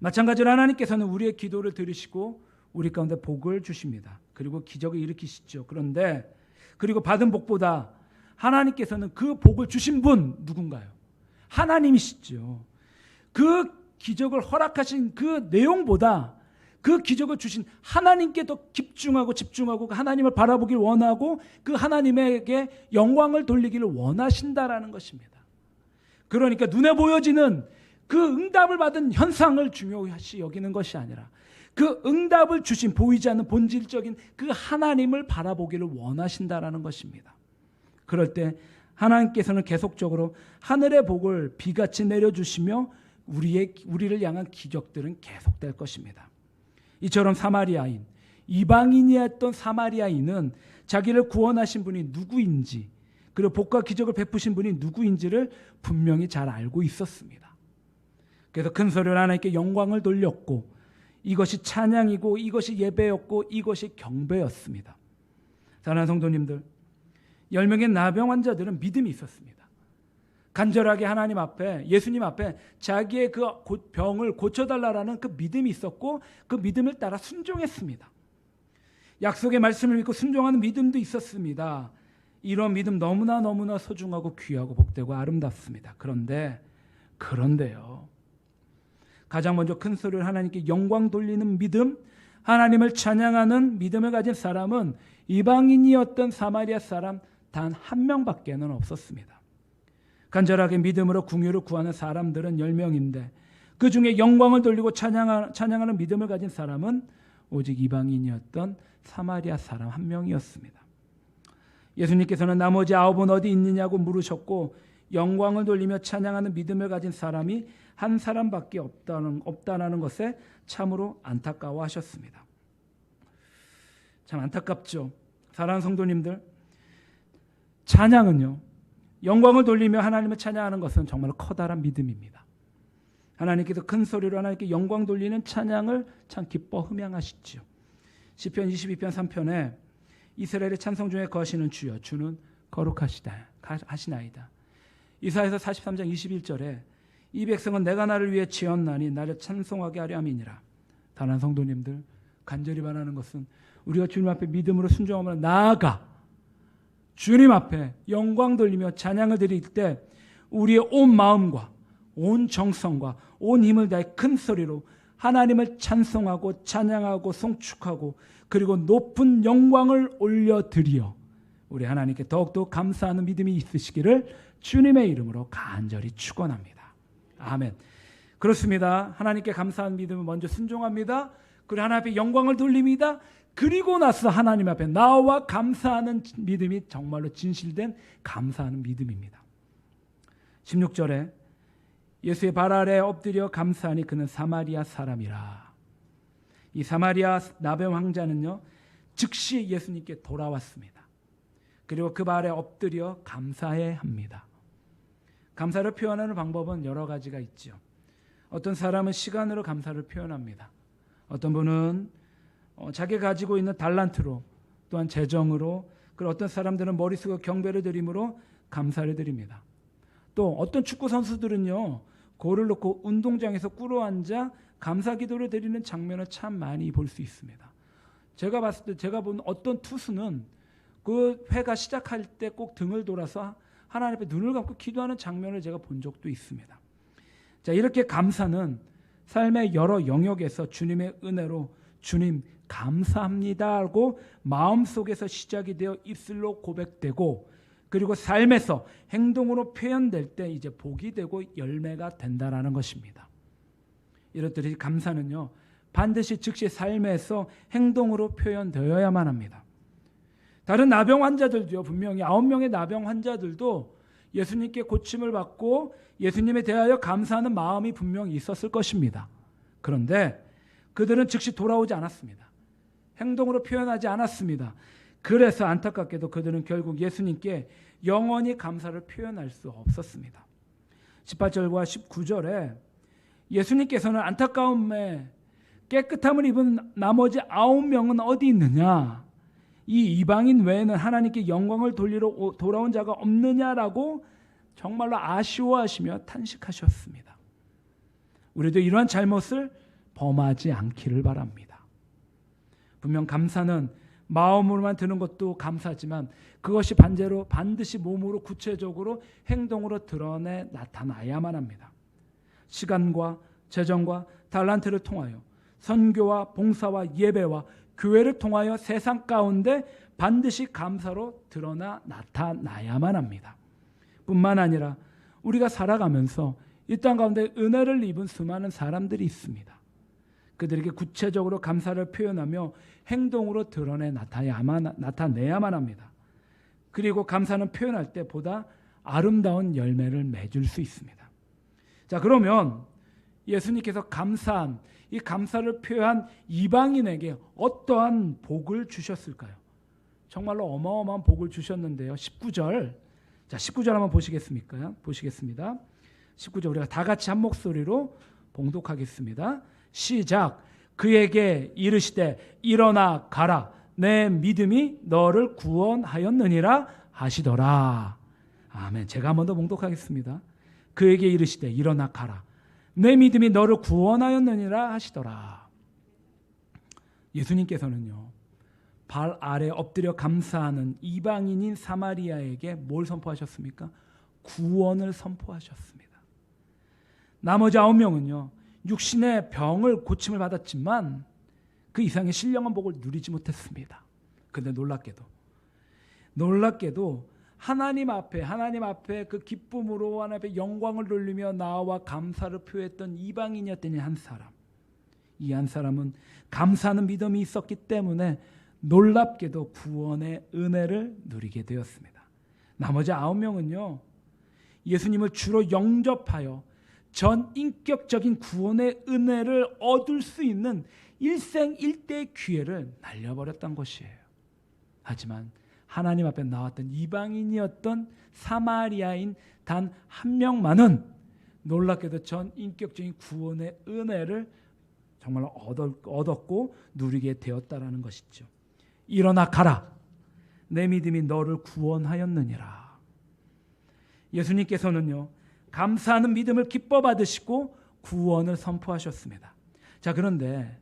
S1: 마찬가지로 하나님께서는 우리의 기도를 들으시고 우리 가운데 복을 주십니다. 그리고 기적을 일으키시죠. 그런데 그리고 받은 복보다 하나님께서는 그 복을 주신 분 누군가요? 하나님이시죠. 그 기적을 허락하신 그 내용보다 그 기적을 주신 하나님께 더 집중하고 그 하나님을 바라보길 원하고 그 하나님에게 영광을 돌리기를 원하신다라는 것입니다. 그러니까 눈에 보여지는 그 응답을 받은 현상을 중요시 여기는 것이 아니라 그 응답을 주신 보이지 않는 본질적인 그 하나님을 바라보기를 원하신다라는 것입니다. 그럴 때 하나님께서는 계속적으로 하늘의 복을 비같이 내려주시며 우리를 향한 기적들은 계속될 것입니다. 이처럼 사마리아인, 이방인이었던 사마리아인은 자기를 구원하신 분이 누구인지 그리고 복과 기적을 베푸신 분이 누구인지를 분명히 잘 알고 있었습니다. 그래서 큰 소리로 하나님께 영광을 돌렸고 이것이 찬양이고 이것이 예배였고 이것이 경배였습니다. 사랑하는 성도님들, 10명의 나병 환자들은 믿음이 있었습니다. 간절하게 하나님 앞에, 예수님 앞에 자기의 그 병을 고쳐달라는 그 믿음이 있었고 그 믿음을 따라 순종했습니다. 약속의 말씀을 믿고 순종하는 믿음도 있었습니다. 이런 믿음 너무나 소중하고 귀하고 복되고 아름답습니다. 그런데요. 가장 먼저 큰 소리를 하나님께 영광 돌리는 믿음, 하나님을 찬양하는 믿음을 가진 사람은 이방인이었던 사마리아 사람 단 한 명밖에는 없었습니다. 간절하게 믿음으로 궁유를 구하는 사람들은 10명인데 그 중에 영광을 돌리고 찬양하는 믿음을 가진 사람은 오직 이방인이었던 사마리아 사람 한 명이었습니다. 예수님께서는 나머지 9은 어디 있느냐고 물으셨고 영광을 돌리며 찬양하는 믿음을 가진 사람이 한 사람밖에 없다는 것에 참으로 안타까워하셨습니다. 참 안타깝죠. 사랑하는 성도님들, 찬양은요, 영광을 돌리며 하나님을 찬양하는 것은 정말 커다란 믿음입니다. 하나님께서 큰 소리로 하나님께 영광 돌리는 찬양을 참 기뻐 흠양하시죠. 시편 22편 3편에 이스라엘의 찬송 중에 거하시는 주여, 주는 거룩하시나이다. 이사야서 43장 21절에 이 백성은 내가 나를 위해 지었나니 나를 찬송하게 하려 함이니라. 다른 성도님들, 간절히 바라는 것은 우리가 주님 앞에 믿음으로 순종하며 나아가 주님 앞에 영광 돌리며 찬양을 드릴 때 우리의 온 마음과 온 정성과 온 힘을 다해 큰 소리로 하나님을 찬송하고 찬양하고 송축하고 그리고 높은 영광을 올려드리어 우리 하나님께 더욱더 감사하는 믿음이 있으시기를 주님의 이름으로 간절히 축원합니다. 아멘. 그렇습니다. 하나님께 감사한 믿음은 먼저 순종합니다. 그리고 하나님 앞에 영광을 돌립니다. 그리고 나서 하나님 앞에 나와 감사하는 믿음이 정말로 진실된 감사하는 믿음입니다. 16절에 예수의 발 아래 엎드려 감사하니 그는 사마리아 사람이라. 이 사마리아 나병 환자는요, 즉시 예수님께 돌아왔습니다. 그리고 그 발에 엎드려 감사해야 합니다. 감사를 표현하는 방법은 여러 가지가 있죠. 어떤 사람은 시간으로 감사를 표현합니다. 어떤 분은 자기가 가지고 있는 달란트로, 또한 재정으로, 그리고 어떤 사람들은 머릿속에 경배를 드림으로 감사를 드립니다. 또 어떤 축구 선수들은요, 골을 넣고 운동장에서 꿇어앉아 감사 기도를 드리는 장면을 참 많이 볼 수 있습니다. 제가 봤을 때 제가 본 어떤 투수는 그 회가 시작할 때 꼭 등을 돌아서 하나님 앞에 눈을 감고 기도하는 장면을 제가 본 적도 있습니다. 자, 이렇게 감사는 삶의 여러 영역에서 주님의 은혜로 주님 감사합니다라고 마음속에서 시작이 되어 입술로 고백되고 그리고 삶에서 행동으로 표현될 때 이제 복이 되고 열매가 된다라는 것입니다. 이렇듯이 감사는요, 반드시 즉시 삶에서 행동으로 표현되어야만 합니다. 다른 나병 환자들도요, 분명히 9명의 나병 환자들도 예수님께 고침을 받고 예수님에 대하여 감사하는 마음이 분명히 있었을 것입니다. 그런데 그들은 즉시 돌아오지 않았습니다. 행동으로 표현하지 않았습니다. 그래서 안타깝게도 그들은 결국 예수님께 영원히 감사를 표현할 수 없었습니다. 18절과 19절에 예수님께서는 안타까움에 깨끗함을 입은 나머지 9명은 어디 있느냐? 이 이방인 외에는 하나님께 영광을 돌리러 돌아온 자가 없느냐라고 정말로 아쉬워하시며 탄식하셨습니다. 우리도 이러한 잘못을 범하지 않기를 바랍니다. 분명 감사는 마음으로만 드는 것도 감사지만 그것이 반대로 반드시 몸으로 구체적으로 행동으로 드러내 나타나야만 합니다. 시간과 재정과 달란트를 통하여 선교와 봉사와 예배와 교회를 통하여 세상 가운데 반드시 감사로 드러나 나타나야만 합니다. 뿐만 아니라 우리가 살아가면서 이 땅 가운데 은혜를 입은 수많은 사람들이 있습니다. 그들에게 구체적으로 감사를 표현하며 행동으로 드러내 나타내야만 합니다. 그리고 감사는 표현할 때 보다 아름다운 열매를 맺을 수 있습니다. 자, 그러면 예수님께서 감사한 이 감사를 표현한 이방인에게 어떠한 복을 주셨을까요? 정말로 어마어마한 복을 주셨는데요. 19절. 자, 19절 한번 보시겠습니까? 보시겠습니다. 19절 우리가 다 같이 한 목소리로 봉독하겠습니다. 시작. 그에게 이르시되 일어나 가라. 내 믿음이 너를 구원하였느니라 하시더라. 아멘. 제가 한 번 더 봉독하겠습니다. 그에게 이르시되 일어나 가라. 내 믿음이 너를 구원하였느니라 하시더라. 예수님께서는요, 발 아래 엎드려 감사하는 이방인인 사마리아에게 뭘 선포하셨습니까? 구원을 선포하셨습니다. 나머지 9명은요, 육신의 병을 고침을 받았지만 그 이상의 신령한 복을 누리지 못했습니다. 그런데 놀랍게도 하나님 앞에 그 기쁨으로 하나님 앞에 영광을 돌리며 나와 감사를 표했던 이방인이었던 이 한 사람. 이 한 사람은 감사하는 믿음이 있었기 때문에 놀랍게도 구원의 은혜를 누리게 되었습니다. 나머지 9명은요, 예수님을 주로 영접하여 전 인격적인 구원의 은혜를 얻을 수 있는 일생일대의 기회를 날려버렸던 것이에요. 하지만 하나님 앞에 나왔던 이방인이었던 사마리아인 단 한 명만은 놀랍게도 전 인격적인 구원의 은혜를 정말 얻었고 누리게 되었다라는 것이죠. 일어나 가라. 내 믿음이 너를 구원하였느니라. 예수님께서는요, 감사하는 믿음을 기뻐 받으시고 구원을 선포하셨습니다. 자, 그런데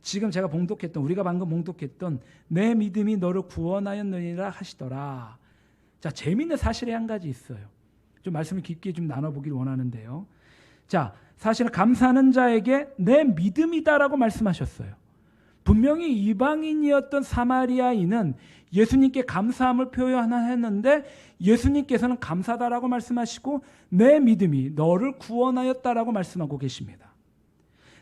S1: 지금 제가 우리가 방금 봉독했던 내 믿음이 너를 구원하였느니라 하시더라. 자, 재미있는 사실이 한 가지 있어요. 좀 말씀을 깊게 좀 나눠보길 원하는데요. 자, 사실은 감사하는 자에게 내 믿음이다라고 말씀하셨어요. 분명히 이방인이었던 사마리아인은 예수님께 감사함을 표현했는데 예수님께서는 감사다라고 말씀하시고 내 믿음이 너를 구원하였다라고 말씀하고 계십니다.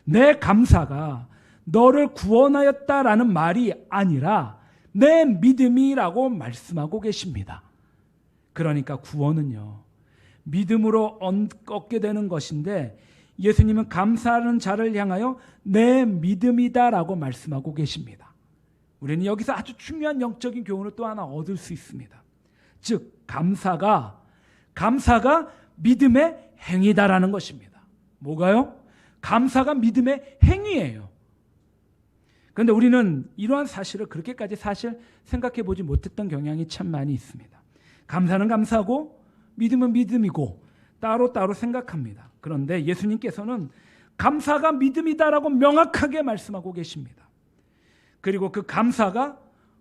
S1: 내 감사가 너를 구원하였다라는 말이 아니라 내 믿음이라고 말씀하고 계십니다. 그러니까 구원은요, 믿음으로 얻게 되는 것인데 예수님은 감사하는 자를 향하여 내 믿음이다라고 말씀하고 계십니다. 우리는 여기서 아주 중요한 영적인 교훈을 또 하나 얻을 수 있습니다. 즉 감사가 믿음의 행위다라는 것입니다. 뭐가요? 감사가 믿음의 행위예요. 그런데 우리는 이러한 사실을 그렇게까지 사실 생각해 보지 못했던 경향이 참 많이 있습니다. 감사는 감사고 믿음은 믿음이고 따로따로 생각합니다. 그런데 예수님께서는 감사가 믿음이다라고 명확하게 말씀하고 계십니다. 그리고 그 감사가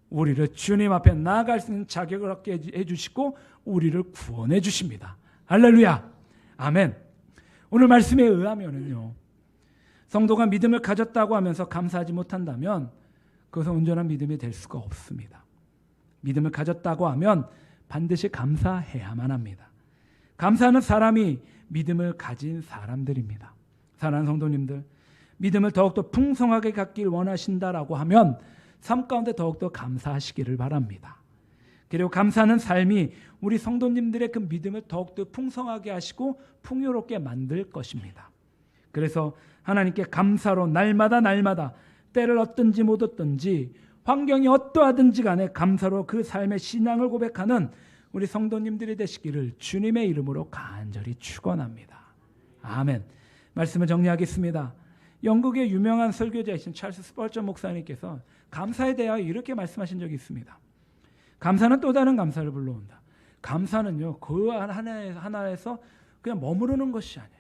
S1: 우리를 주님 앞에 나아갈 수 있는 자격을 얻게 해주시고 우리를 구원해 주십니다. 할렐루야, 아멘. 오늘 말씀에 의하면은요, 성도가 믿음을 가졌다고 하면서 감사하지 못한다면 그것은 온전한 믿음이 될 수가 없습니다. 믿음을 가졌다고 하면 반드시 감사해야만 합니다. 감사하는 사람이 믿음을 가진 사람들입니다. 사랑하는 성도님들, 믿음을 더욱더 풍성하게 갖길 원하신다라고 하면 삶 가운데 더욱더 감사하시기를 바랍니다. 그리고 감사하는 삶이 우리 성도님들의 그 믿음을 더욱더 풍성하게 하시고 풍요롭게 만들 것입니다. 그래서 하나님께 감사로 날마다 때를 얻든지 못 얻든지 환경이 어떠하든지 간에 감사로 그 삶의 신앙을 고백하는 우리 성도님들이 되시기를 주님의 이름으로 간절히 축원합니다. 아멘. 말씀을 정리하겠습니다. 영국의 유명한 설교자이신 찰스 스펄전 목사님께서 감사에 대하여 이렇게 말씀하신 적이 있습니다. 감사는 또 다른 감사를 불러온다. 감사는요, 그 하나에서 그냥 머무르는 것이 아니에요.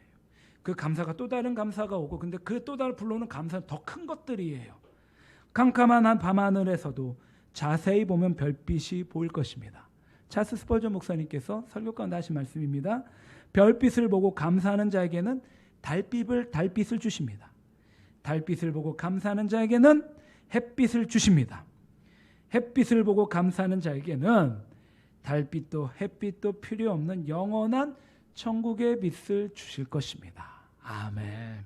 S1: 그 감사가 또 다른 감사가 오고, 근데 그 또 다른 불러오는 감사는 더 큰 것들이에요. 캄캄한 밤하늘에서도 자세히 보면 별빛이 보일 것입니다. 찰스 스펄전 목사님께서 설교 가운데 하신 말씀입니다. 별빛을 보고 감사하는 자에게는 달빛을 주십니다. 달빛을 보고 감사하는 자에게는 햇빛을 주십니다. 햇빛을 보고 감사하는 자에게는 달빛도 햇빛도 필요 없는 영원한 천국의 빛을 주실 것입니다. 아멘.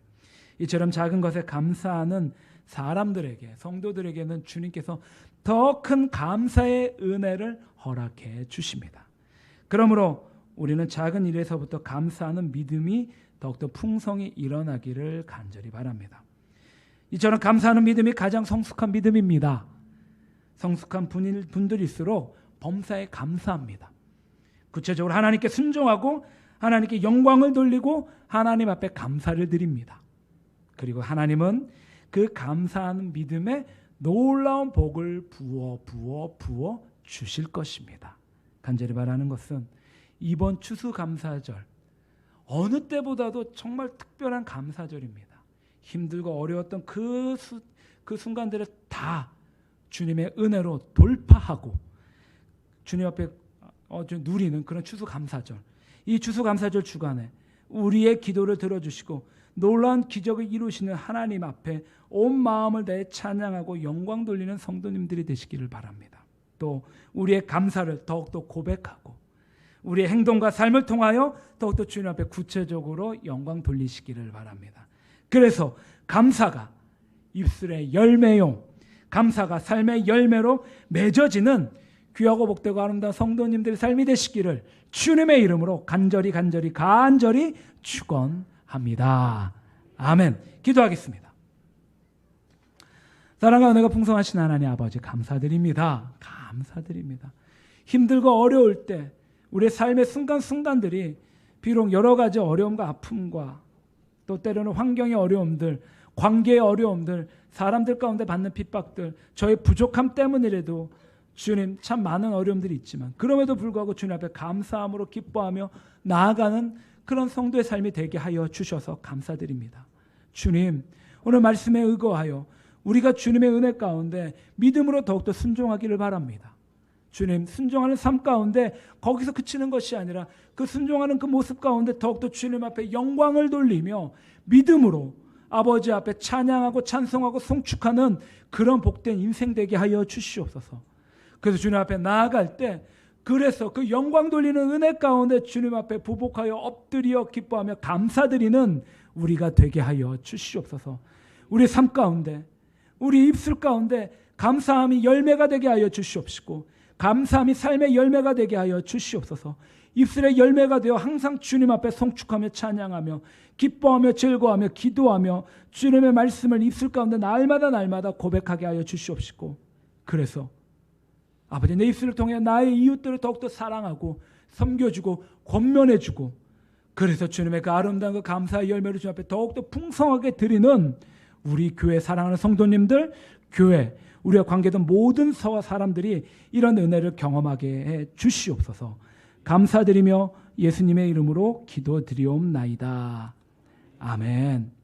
S1: 이처럼 작은 것에 감사하는 사람들에게, 성도들에게는 주님께서 더 큰 감사의 은혜를 허락해 주십니다. 그러므로 우리는 작은 일에서부터 감사하는 믿음이 더욱더 풍성히 일어나기를 간절히 바랍니다. 이처럼 감사하는 믿음이 가장 성숙한 믿음입니다. 성숙한 분들일수록 범사에 감사합니다. 구체적으로 하나님께 순종하고 하나님께 영광을 돌리고 하나님 앞에 감사를 드립니다. 그리고 하나님은 그 감사하는 믿음에 놀라운 복을 부어 주실 것입니다. 간절히 바라는 것은 이번 추수감사절 어느 때보다도 정말 특별한 감사절입니다. 힘들고 어려웠던 그 순간들을 다 주님의 은혜로 돌파하고 주님 앞에 누리는 그런 추수감사절, 이 추수감사절 주간에 우리의 기도를 들어주시고 놀라운 기적을 이루시는 하나님 앞에 온 마음을 다해 찬양하고 영광 돌리는 성도님들이 되시기를 바랍니다. 또 우리의 감사를 더욱더 고백하고 우리의 행동과 삶을 통하여 더욱더 주님 앞에 구체적으로 영광 돌리시기를 바랍니다. 그래서 감사가 입술의 열매요, 감사가 삶의 열매로 맺어지는 귀하고 복되고 아름다운 성도님들의 삶이 되시기를 주님의 이름으로 간절히 축원합니다. 아멘. 기도하겠습니다. 사랑과 은혜가 풍성하신 하나님 아버지, 감사드립니다. 힘들고 어려울 때 우리의 삶의 순간순간들이 비록 여러 가지 어려움과 아픔과 또 때로는 환경의 어려움들, 관계의 어려움들, 사람들 가운데 받는 핍박들, 저의 부족함 때문이라도 주님 참 많은 어려움들이 있지만 그럼에도 불구하고 주님 앞에 감사함으로 기뻐하며 나아가는 그런 성도의 삶이 되게 하여 주셔서 감사드립니다. 주님, 오늘 말씀에 의거하여 우리가 주님의 은혜 가운데 믿음으로 더욱더 순종하기를 바랍니다. 주님 순종하는 삶 가운데 거기서 그치는 것이 아니라 그 순종하는 그 모습 가운데 더욱더 주님 앞에 영광을 돌리며 믿음으로 아버지 앞에 찬양하고 찬송하고 송축하는 그런 복된 인생 되게 하여 주시옵소서. 그래서 주님 앞에 나아갈 때 그래서 그 영광 돌리는 은혜 가운데 주님 앞에 부복하여 엎드려 기뻐하며 감사드리는 우리가 되게 하여 주시옵소서. 우리 삶 가운데 우리 입술 가운데 감사함이 열매가 되게 하여 주시옵시고 감사함이 삶의 열매가 되게 하여 주시옵소서. 입술의 열매가 되어 항상 주님 앞에 송축하며 찬양하며 기뻐하며 즐거워하며 기도하며 주님의 말씀을 입술 가운데 날마다 고백하게 하여 주시옵시고 그래서 아버지 내 입술을 통해 나의 이웃들을 더욱더 사랑하고 섬겨주고 권면해주고 그래서 주님의 그 아름다운 그 감사의 열매를 주님 앞에 더욱더 풍성하게 드리는 우리 교회 사랑하는 성도님들 교회 우리와 관계된 모든 서와 사람들이 이런 은혜를 경험하게 해 주시옵소서. 감사드리며 예수님의 이름으로 기도드리옵나이다. 아멘.